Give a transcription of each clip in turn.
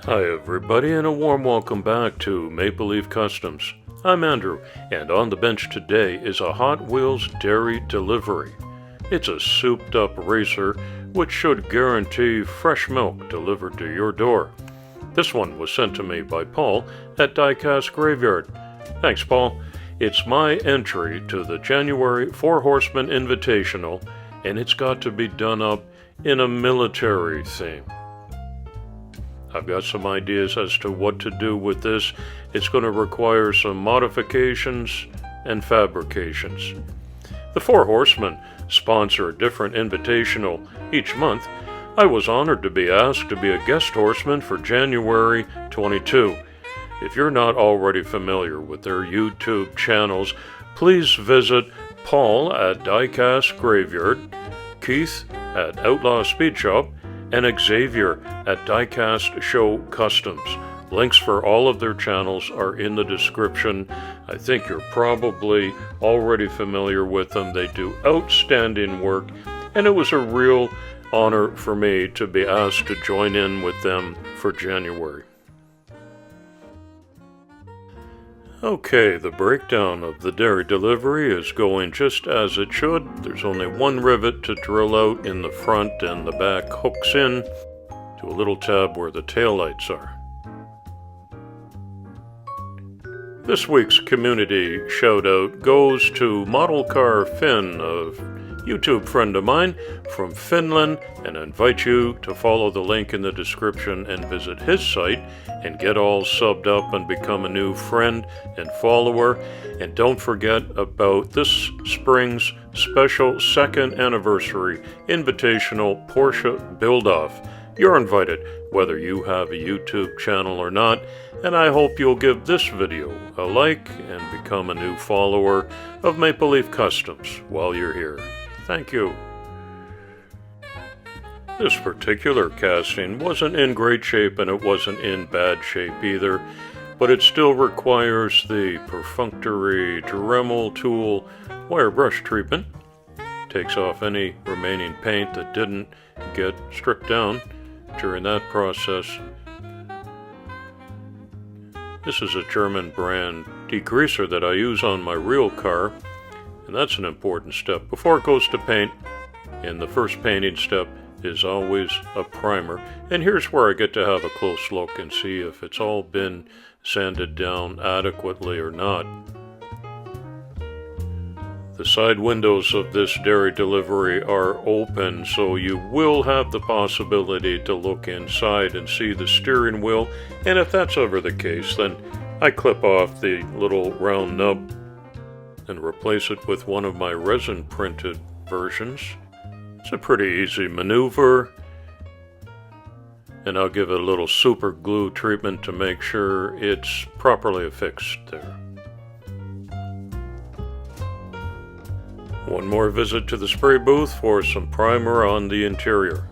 Hi everybody, and a warm welcome back to Maple Leaf Customs. I'm Andrew, and on the bench today is a Hot Wheels dairy delivery. It's a souped up racer which should guarantee fresh milk delivered to your door. This one was sent to me by Paul at Diecast Graveyard. Thanks, Paul. It's my entry to the January Four Horsemen invitational, and it's got to be done up in a military theme. I've got some ideas as to what to do with this. It's going to require some modifications and fabrications. The Four Horsemen sponsor a different invitational each month. I was honored to be asked to be a guest horseman for January 22. If you're not already familiar with their YouTube channels, please visit Paul at Diecast Graveyard, Keith at Outlaw Speed Shop, and Xavier at Diecast Show Customs. Links for all of their channels are in the description. I think you're probably already familiar with them. They do outstanding work, and it was a real honor for me to be asked to join in with them for January. Okay, the breakdown of the dairy delivery is going just as it should. There's only one rivet to drill out in the front, and the back hooks in to a little tab where the taillights are. This week's community shoutout goes to Modelcar Finn, a YouTube friend of mine from Finland, and I invite you to follow the link in the description and visit his site and get all subbed up and become a new friend and follower. And don't forget about this spring's special second anniversary invitational Porsche build-off. You're invited, whether you have a YouTube channel or not, and I hope you'll give this video a like and become a new follower of Maple Leaf Customs while you're here. Thank you. This particular casting wasn't in great shape, and it wasn't in bad shape either, but it still requires the perfunctory Dremel tool wire brush treatment. Takes off any remaining paint that didn't get stripped down during that process. This is a German brand degreaser that I use on my real car, and that's an important step before it goes to paint. And the first painting step is always a primer, and here's where I get to have a close look and see if it's all been sanded down adequately or not. The side windows of this dairy delivery are open, so you will have the possibility to look inside and see the steering wheel, and if that's ever the case, then I clip off the little round nub and replace it with one of my resin printed versions. It's a pretty easy maneuver, and I'll give it a little super glue treatment to make sure it's properly affixed there. One more visit to the spray booth for some primer on the interior.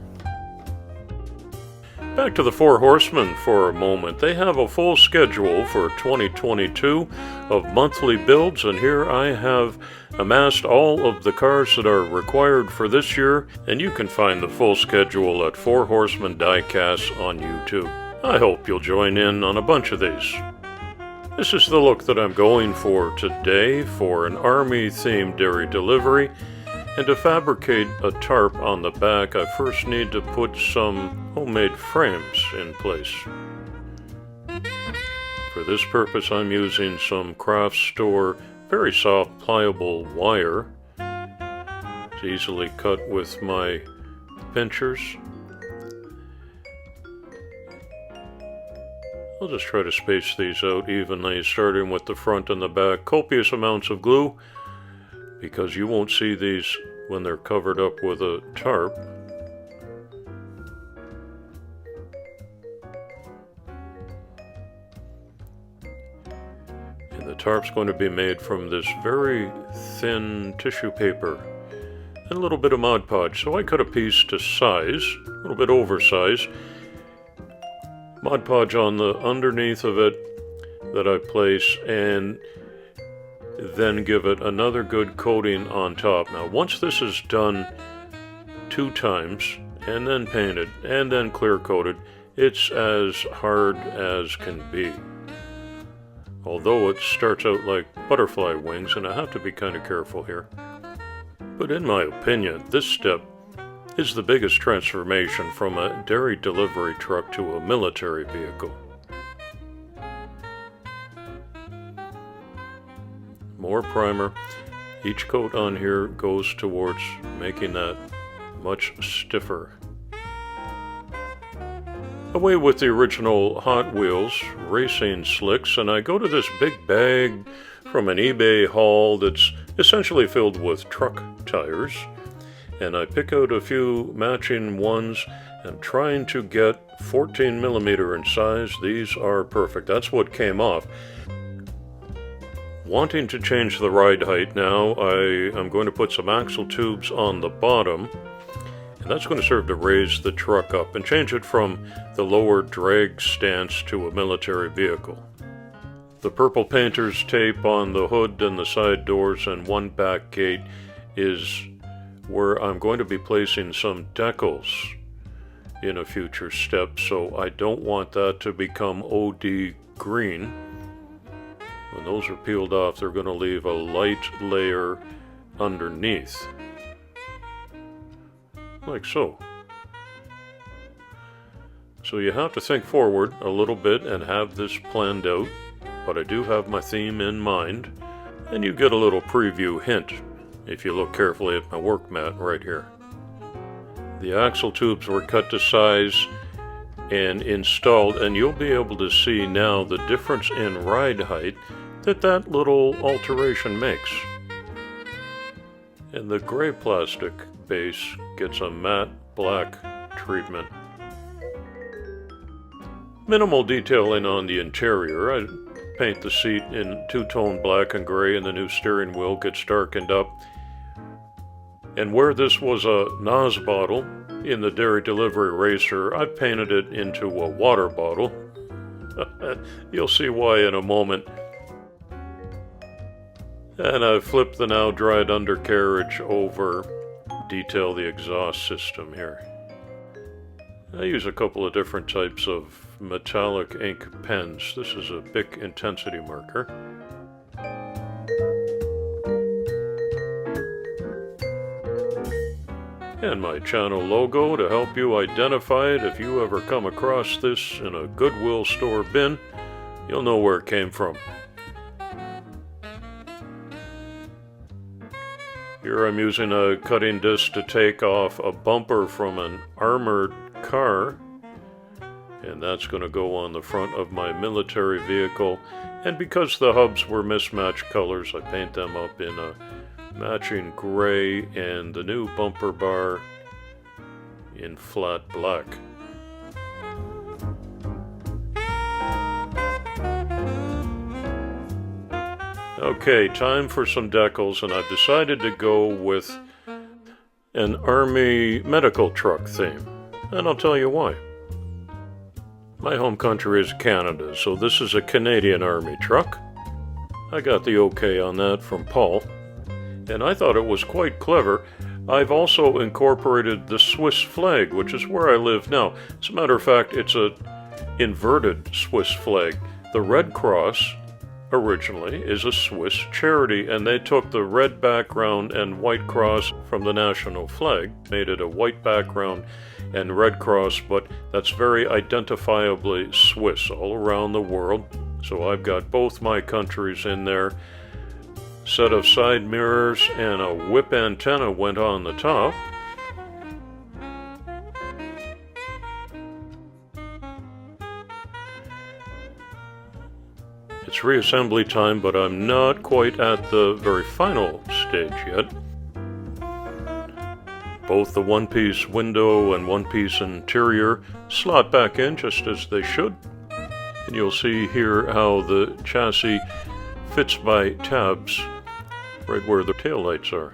Back to the Four Horsemen for a moment. They have a full schedule for 2022 of monthly builds, and here I have amassed all of the cars that are required for this year, and you can find the full schedule at Four Horsemen Diecast on YouTube. I hope you'll join in on a bunch of these. This is the look that I'm going for today for an Army-themed dairy delivery, and to fabricate a tarp on the back, I first need to put some homemade frames in place. For this purpose, I'm using some craft store very soft pliable wire. It's easily cut with my pinchers. I'll just try to space these out evenly, starting with the front and the back. Copious amounts of glue, because you won't see these when they're covered up with a tarp. And the tarp's going to be made from this very thin tissue paper and a little bit of Mod Podge. So I cut a piece to size, a little bit oversized. Mod Podge on the underneath of it that I place, and then give it another good coating on top. Now once this is done 2 times, and then painted, and then clear coated, It's as hard as can be. Although it starts out like butterfly wings, and I have to be kind of careful here. But in my opinion, this step is the biggest transformation from a dairy delivery truck to a military vehicle. More primer. Each coat on here goes towards making that much stiffer. Away with the original Hot Wheels racing slicks, and I go to this big bag from an eBay haul that's essentially filled with truck tires, and I pick out a few matching ones and trying to get 14mm in size. These are perfect. That's what came off. Wanting to change the ride height now, I am going to put some axle tubes on the bottom, and that's going to serve to raise the truck up and change it from the lower drag stance to a military vehicle. The purple painter's tape on the hood and the side doors and one back gate is where I'm going to be placing some decals in a future step, so I don't want that to become OD green. When those are peeled off, they're going to leave a light layer underneath. Like so. So you have to think forward a little bit and have this planned out, but I do have my theme in mind, and you get a little preview hint if you look carefully at my work mat right here. The axle tubes were cut to size and installed, and you'll be able to see now the difference in ride height that little alteration makes. And the gray plastic base gets a matte black treatment. Minimal detailing on the interior. I paint the seat in two-tone black and gray, and the new steering wheel gets darkened up. And where this was a NOS bottle in the dairy delivery racer, I painted it into a water bottle. You'll see why in a moment. And I flipped the now dried undercarriage over, detail the exhaust system here. I use a couple of different types of metallic ink pens. This is a Bic intensity marker. And my channel logo to help you identify it. If you ever come across this in a Goodwill store bin, you'll know where it came from. Here I'm using a cutting disc to take off a bumper from an armored car, and that's going to go on the front of my military vehicle. And because the hubs were mismatched colors, I paint them up in a matching gray and the new bumper bar in flat black. Okay, time for some decals, and I've decided to go with an Army medical truck theme, and I'll tell you why. My home country is Canada, so this is a Canadian Army truck. I got the okay on that from Paul, and I thought it was quite clever. I've also incorporated the Swiss flag, which is where I live now. As a matter of fact, it's an inverted Swiss flag. The Red Cross originally is a Swiss charity, and they took the red background and white cross from the national flag, made it a white background and red cross, but that's very identifiably Swiss all around the world. So I've got both my countries in there. Set of side mirrors and a whip antenna went on the top. It's reassembly time, but I'm not quite at the very final stage yet. Both the one-piece window and one-piece interior slot back in just as they should. And you'll see here how the chassis fits by tabs right where the taillights are.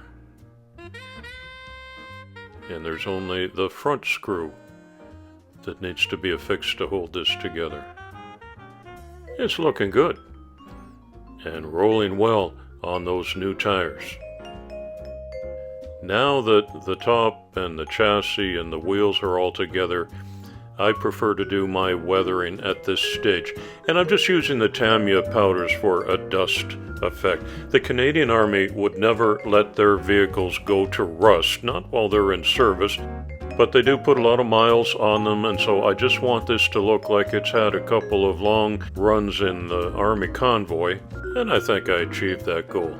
And there's only the front screw that needs to be affixed to hold this together. It's looking good and rolling well on those new tires. Now that the top and the chassis and the wheels are all together, I prefer to do my weathering at this stage, and I'm just using the Tamiya powders for a dust effect. The Canadian Army would never let their vehicles go to rust, not while they're in service, but they do put a lot of miles on them, and so I just want this to look like it's had a couple of long runs in the Army convoy, and I think I achieved that goal.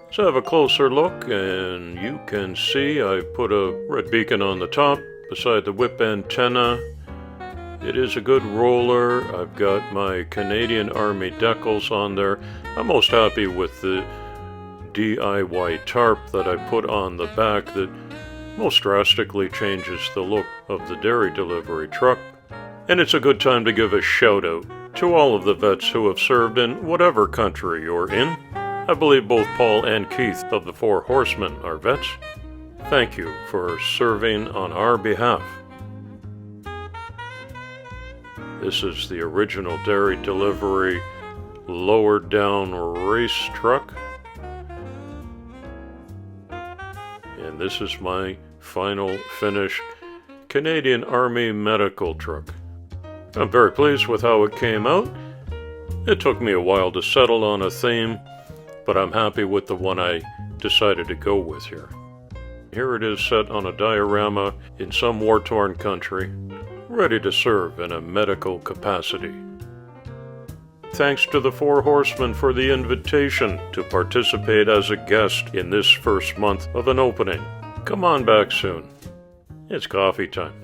Let's have a closer look, and you can see I put a red beacon on the top beside the whip antenna. It is a good roller. I've got my Canadian Army decals on there. I'm most happy with the DIY tarp that I put on the back that most drastically changes the look of the dairy delivery truck. And it's a good time to give a shout out to all of the vets who have served in whatever country you're in. I believe both Paul and Keith of the Four Horsemen are vets. Thank you for serving on our behalf. This is the original dairy delivery lowered down race truck. And this is my final finished Canadian Army medical truck. I'm very pleased with how it came out. It took me a while to settle on a theme, but I'm happy with the one I decided to go with here. Here it is set on a diorama in some war-torn country, ready to serve in a medical capacity. Thanks to the Four Horsemen for the invitation to participate as a guest in this first month of an opening. Come on back soon. It's coffee time.